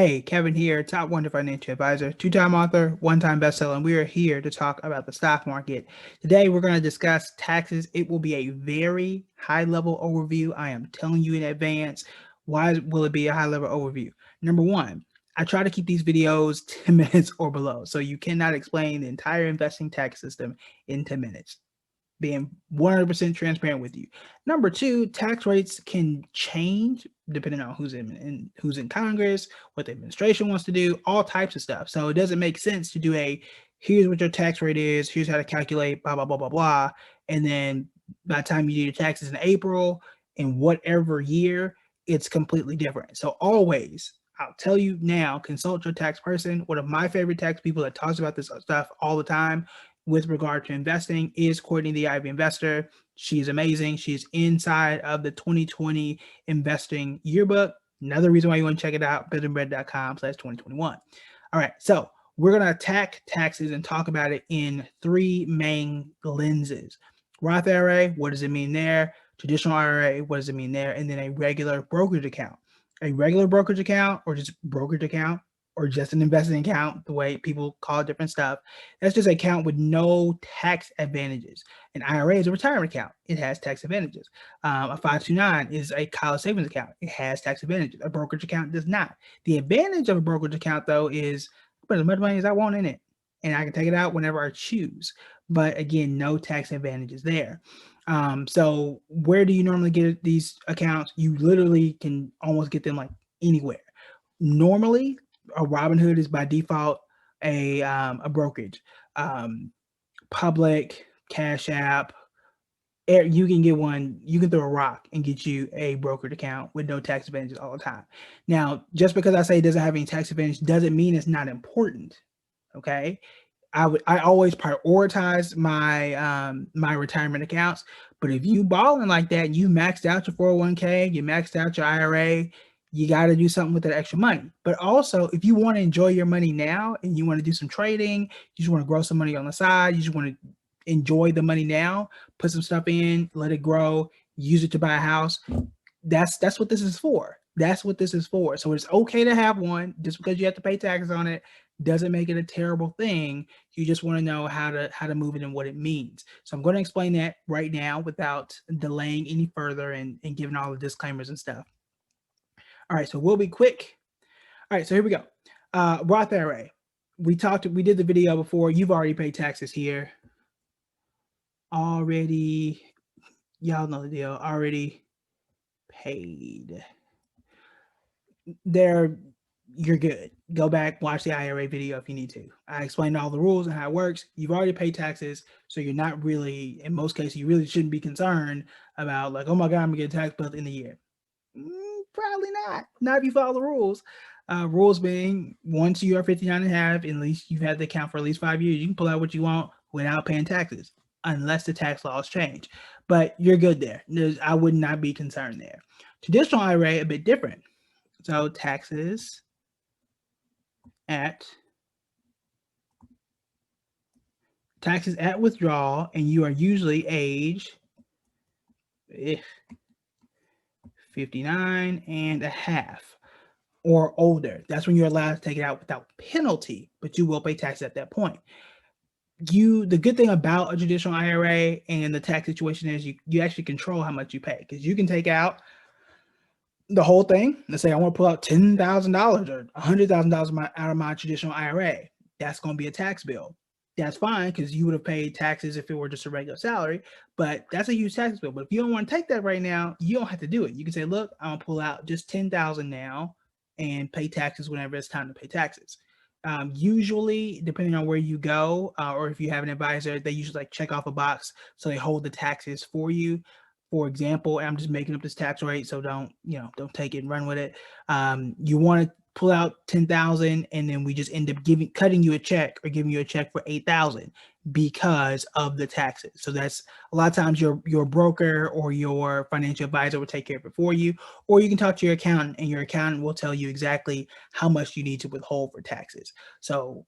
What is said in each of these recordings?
Hey, Kevin here, Top Wonder Financial Advisor, two-time author, one-time bestseller, and we are here to talk about the stock market. Today, we're going to discuss taxes. It will be a very high-level overview. I am telling you in advance. Why will it be a high-level overview? Number one, I try to keep these videos 10 minutes or below, so you cannot explain the entire investing tax system in 10 minutes. Being 100% transparent with you. Number two, tax rates can change depending on who's in Congress, what the administration wants to do, all types of stuff. So it doesn't make sense to do here's what your tax rate is, here's how to calculate, blah, blah, blah, blah, blah. And then by the time you do your taxes in April, in whatever year, it's completely different. So always, I'll tell you now, consult your tax person. One of my favorite tax people that talks about this stuff all the time with regard to investing is Courtney the Ivy Investor. She's amazing. She's inside of the 2020 investing yearbook. Another reason why you want to check it out, buildingbread.com/2021. All right, so we're going to attack taxes and talk about it in three main lenses. Roth IRA, what does it mean there? Traditional IRA, what does it mean there? And then a regular brokerage account. A regular brokerage account or just brokerage account or just an investing account, the way people call different stuff. That's just an account with no tax advantages. An IRA is a retirement account. It has tax advantages. A 529 is a college savings account. It has tax advantages. A brokerage account does not. The advantage of a brokerage account, though, is I put as much money as I want in it, and I can take it out whenever I choose. But again, no tax advantages there. So where do you normally get these accounts? You literally can almost get them like anywhere. Normally, a Robinhood is by default a brokerage. Public, Cash App, you can get one. You can throw a rock and get you a brokered account with no tax advantages all the time. Now, just because I say it doesn't have any tax advantage doesn't mean it's not important. Okay, I always prioritize my retirement accounts. But if you balling like that, you maxed out your 401k, you maxed out your IRA, you got to do something with that extra money. But also, if you want to enjoy your money now and you want to do some trading, you just want to grow some money on the side, you just want to enjoy the money now, put some stuff in, let it grow, use it to buy a house. That's what this is for. That's what this is for. So it's okay to have one. Just because you have to pay taxes on it doesn't make it a terrible thing. You just want to know how to move it and what it means. So I'm going to explain that right now without delaying any further and giving all the disclaimers and stuff. All right, so we'll be quick. All right, so here we go. Roth IRA. We did the video before. You've already paid taxes here. Already, y'all know the deal. Already paid. You're good. Go back, watch the IRA video if you need to. I explained all the rules and how it works. You've already paid taxes, so you're not really, in most cases, you really shouldn't be concerned about like, oh my God, I'm gonna get a tax bill in the year. Probably not if you follow the rules. Rules being, once you are 59 and a half, at least you've had the account for at least 5 years, you can pull out what you want without paying taxes, unless the tax laws change. But you're good there. I would not be concerned there. Traditional IRA, a bit different. So taxes at withdrawal, and you are usually age 59 and a half or older. That's when you're allowed to take it out without penalty, but you will pay taxes at that point. The good thing about a traditional IRA and the tax situation is you actually control how much you pay, because you can take out the whole thing. Let's say I want to pull out $10,000 or $100,000 out of my traditional IRA. That's going to be a tax bill. That's fine, because you would have paid taxes if it were just a regular salary, but that's a huge tax bill. But if you don't want to take that right now, you don't have to do it. You can say, look, I'm going to pull out just $10,000 now and pay taxes whenever it's time to pay taxes. Usually, depending on where you go, or if you have an advisor, they usually like check off a box so they hold the taxes for you. For example, I'm just making up this tax rate, so don't take it and run with it. You want to pull out 10,000, and then we just end up cutting you a check or giving you a check for 8,000 because of the taxes. So that's a lot of times your broker or your financial advisor will take care of it for you, or you can talk to your accountant, and your accountant will tell you exactly how much you need to withhold for taxes. So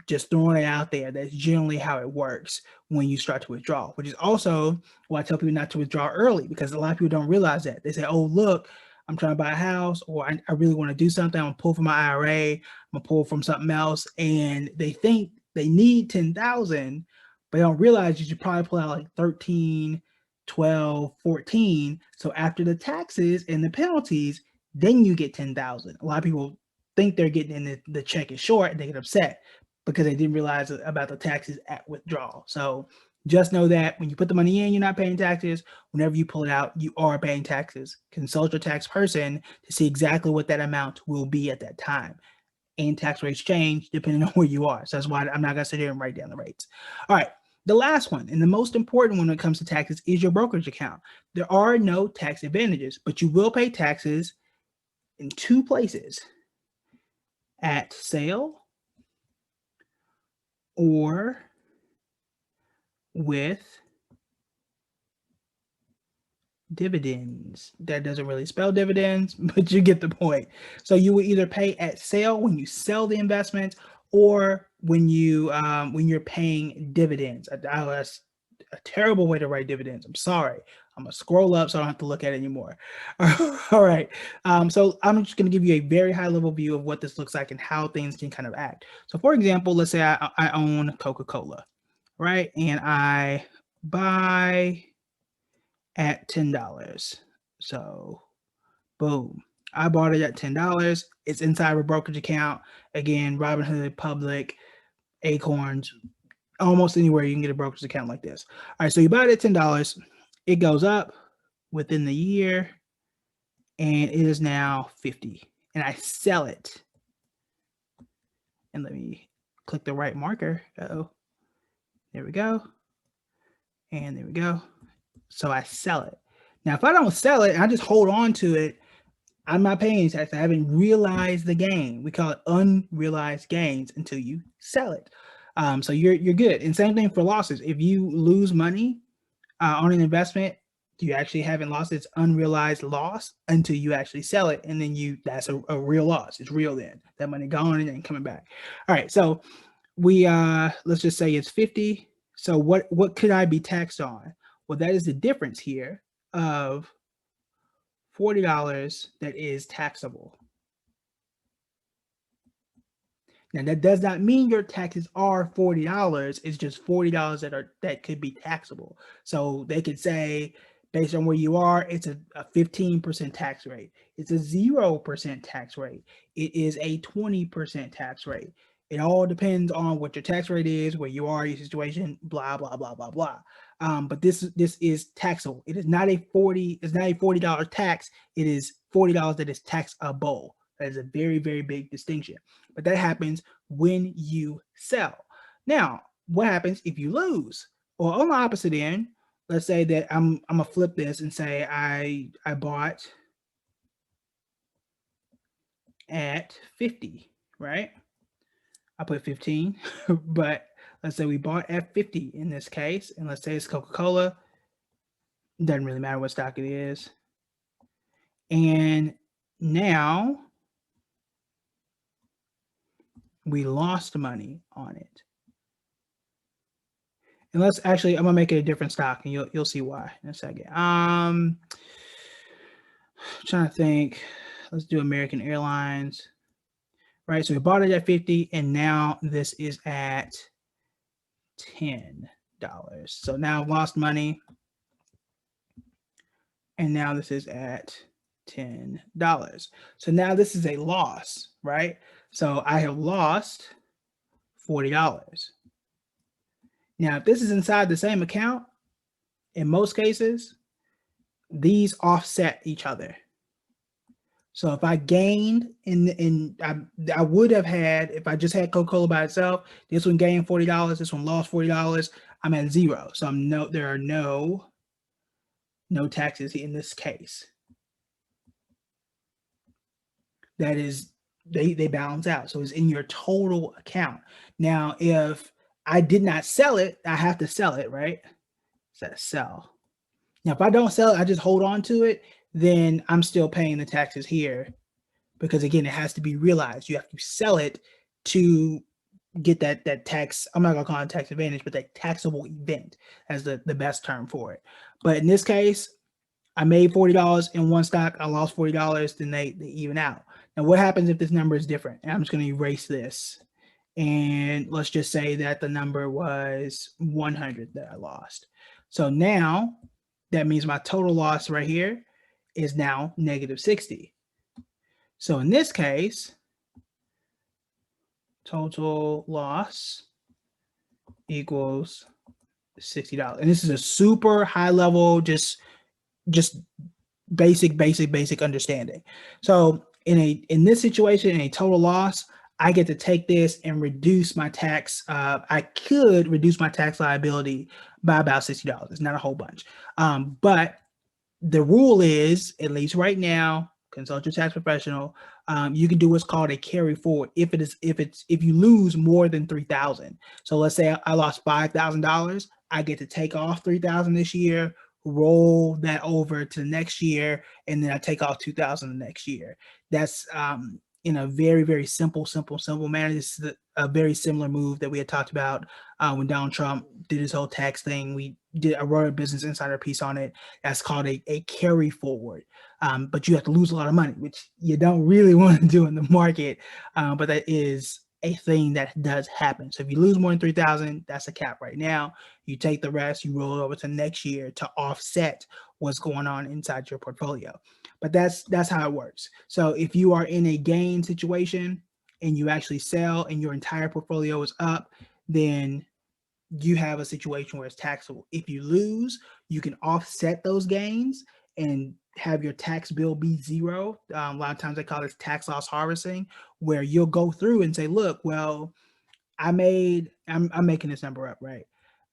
just throwing it out there, that's generally how it works when you start to withdraw, which is also why I tell people not to withdraw early, because a lot of people don't realize that. They say, oh, look, I'm trying to buy a house, or I really want to do something. I'm gonna pull from my IRA, I'm gonna pull from something else, and they think they need 10,000, but they don't realize you should probably pull out like 13, 12, 14. So after the taxes and the penalties, then you get 10,000. A lot of people think they're getting in the check is short and they get upset because they didn't realize about the taxes at withdrawal. So just know that when you put the money in, you're not paying taxes. Whenever you pull it out, you are paying taxes. Consult your tax person to see exactly what that amount will be at that time. And tax rates change depending on where you are. So that's why I'm not going to sit here and write down the rates. All right. The last one, and the most important one when it comes to taxes, is your brokerage account. There are no tax advantages, but you will pay taxes in two places: at sale or with dividends. That doesn't really spell dividends, but you get the point. So you will either pay at sale when you sell the investment, or when you're paying dividends. That's a terrible way to write dividends. I'm sorry. I'm gonna scroll up so I don't have to look at it anymore. All right. So I'm just gonna give you a very high level view of what this looks like and how things can kind of act. So for example, let's say I own Coca-Cola, right? And I buy at $10. So boom, I bought it at $10. It's inside a brokerage account. Again, Robinhood, Public, Acorns, almost anywhere you can get a brokerage account like this. All right, so you buy it at $10. It goes up within the year, and it is now 50. And I sell it. And let me click the right marker. Uh-oh. There we go. And there we go. So I sell it. Now, if I don't sell it, I just hold on to it, I'm not paying tax. I haven't realized the gain. We call it unrealized gains until you sell it. So you're good. And same thing for losses. If you lose money on an investment, you actually haven't lost. It's unrealized loss until you actually sell it, and then that's a real loss. It's real then. That money gone and then coming back. All right. So we let's just say it's 50. So what could I be taxed on? Well, that is the difference here of $40 that is taxable. Now that does not mean your taxes are $40. It's just $40 that could be taxable. So they could say, based on where you are, it's a 15% tax rate. It's a 0% tax rate. It is a 20% tax rate. It all depends on what your tax rate is, where you are, your situation, blah blah blah blah blah. But this is taxable. It is not a $40 tax. It is $40 that is taxable. That is a very, very big distinction. But that happens when you sell. Now, what happens if you lose? Or on the opposite end, let's say that I'm gonna flip this and say I bought at 50, right? I put 15, but let's say we bought at 50 in this case, and let's say it's Coca-Cola. Doesn't really matter what stock it is. And now we lost money on it. And let's actually, I'm gonna make it a different stock, and you'll see why in a second. Trying to think. Let's do American Airlines. Right, so we bought it at 50, and now this is at $10. So now I've lost money, and now this is at $10. So now this is a loss, right? So I have lost $40. Now, if this is inside the same account, in most cases, these offset each other. So if I gained I would have had, if I just had Coca-Cola by itself, this one gained $40, this one lost $40, I'm at zero. So there are no taxes in this case. That is, they balance out. So it's in your total account. Now, if I did not sell it, I have to sell it, right? So sell. Now, if I don't sell it, I just hold on to it, then I'm still paying the taxes here, because again, it has to be realized. You have to sell it to get that tax. I'm not gonna call it tax advantage, but that taxable event as the best term for it. But in this case, I made $40 in one stock, I lost $40, then they even out. Now, what happens if this number is different? And I'm just going to erase this. And let's just say that the number was 100 that I lost. So now that means my total loss right here is now negative 60. So in this case, total loss equals $60. And this is a super high level, just basic understanding. So in this situation, in a total loss, I get to take this and reduce my tax. I could reduce my tax liability by about $60. It's not a whole bunch, but the rule is, at least right now, consult your tax professional. You can do what's called a carry forward if you lose more than 3,000. So let's say I lost $5,000, I get to take off 3,000 this year, roll that over to next year, and then I take off 2,000 the next year. That's in a very simple manner. This is a very similar move that we had talked about when Donald Trump did his whole tax thing. I wrote a Business Insider piece on it. That's called a carry forward. But you have to lose a lot of money, which you don't really want to do in the market. But that is a thing that does happen. So if you lose more than 3,000, that's a cap right now. You take the rest, you roll it over to next year to offset what's going on inside your portfolio. But that's how it works. So if you are in a gain situation and you actually sell and your entire portfolio is up, then you have a situation where it's taxable. If you lose, you can offset those gains and have your tax bill be zero. A lot of times they call this tax loss harvesting, where you'll go through and say, look, well, I'm making this number up, right?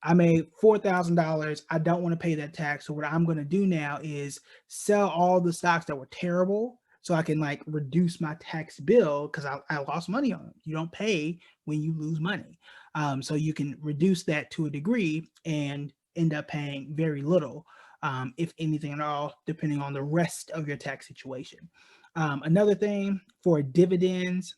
I made $4,000. I don't want to pay that tax. So what I'm going to do now is sell all the stocks that were terrible so I can like reduce my tax bill because I lost money on them. You don't pay when you lose money. So you can reduce that to a degree and end up paying very little, if anything at all, depending on the rest of your tax situation. Another thing for dividends,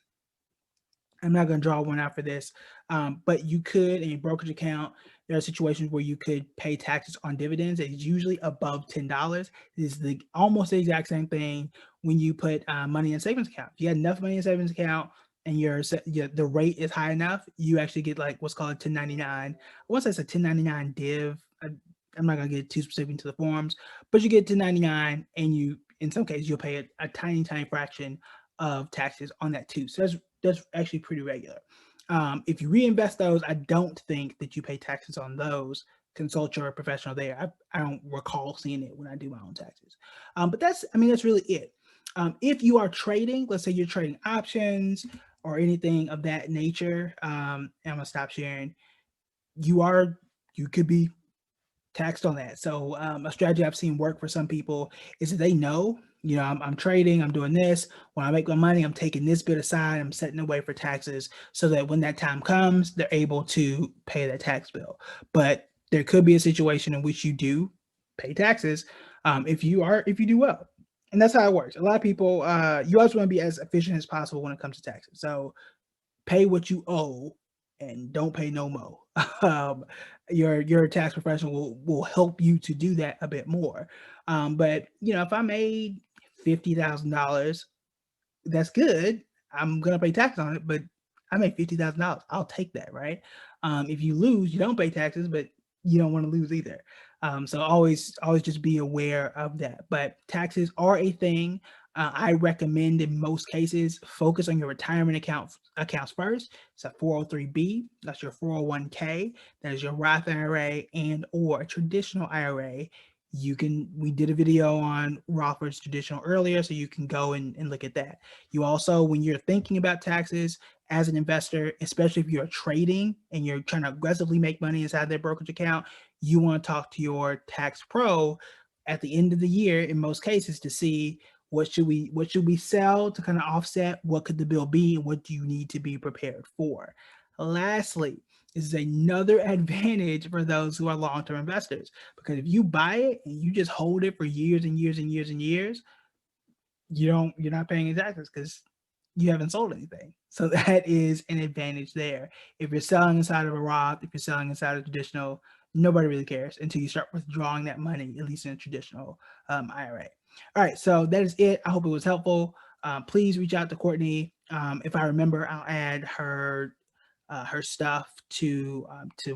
I'm not going to draw one out for this, but you could, in a brokerage account, there are situations where you could pay taxes on dividends. It's usually above $10. It's almost the exact same thing when you put money in savings account. If you have enough money in savings account and the rate is high enough, you actually get like what's called a 1099. Once that's a 1099 div, I'm not going to get too specific into the forms, but you get 1099 and you, in some cases, you'll pay a tiny fraction of taxes on that too. So that's actually pretty regular. If you reinvest those, I don't think that you pay taxes on those. Consult your professional there. I don't recall seeing it when I do my own taxes. But that's really it. If you are trading, let's say you're trading options or anything of that nature, I'm gonna stop sharing. You could be taxed on that. So a strategy I've seen work for some people is that they know, I'm trading, I'm doing this. When I make my money, I'm taking this bit aside, I'm setting away for taxes so that when that time comes, they're able to pay that tax bill. But there could be a situation in which you do pay taxes if you do well. And that's how it works. A lot of people, you always want to be as efficient as possible when it comes to taxes. So pay what you owe and don't pay no more. Your tax professional will help you to do that a bit more. But if I made $50,000, that's good. I'm gonna pay tax on it, but I made $50,000. I'll take that, right? If you lose, you don't pay taxes, but you don't want to lose either. So always just be aware of that. But taxes are a thing. I recommend in most cases focus on your retirement accounts first. It's a 403b. That's your 401k. That is your Roth IRA and or a traditional IRA. We did a video on Roth versus traditional earlier, so you can go and look at that. You also, when you're thinking about taxes as an investor, especially if you're trading and you're trying to aggressively make money inside their brokerage account, you want to talk to your tax pro at the end of the year in most cases to see what should we sell to kind of offset, what could the bill be, and what do you need to be prepared for. Lastly, this is another advantage for those who are long-term investors, because if you buy it and you just hold it for years and years and years and years, you're not paying any taxes because you haven't sold anything. So that is an advantage there. If you're selling inside of a Roth, if you're selling inside of traditional, Nobody really cares until you start withdrawing that money, at least in a traditional IRA. All right, so that is it. I hope it was helpful. Please reach out to Courtney. If I remember, I'll add her stuff to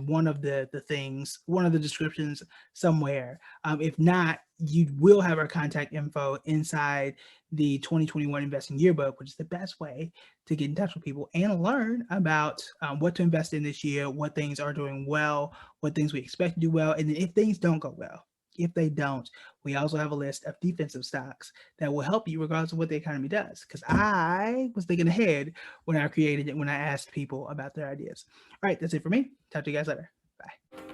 one of the things, one of the descriptions somewhere. If not, you will have our contact info inside the 2021 Investing Yearbook, which is the best way to get in touch with people and learn about what to invest in this year, what things are doing well, what things we expect to do well, and then if things don't go well, if they don't, we also have a list of defensive stocks that will help you regardless of what the economy does. Because I was thinking ahead when I created it, when I asked people about their ideas. All right, that's it for me. Talk to you guys later. Bye.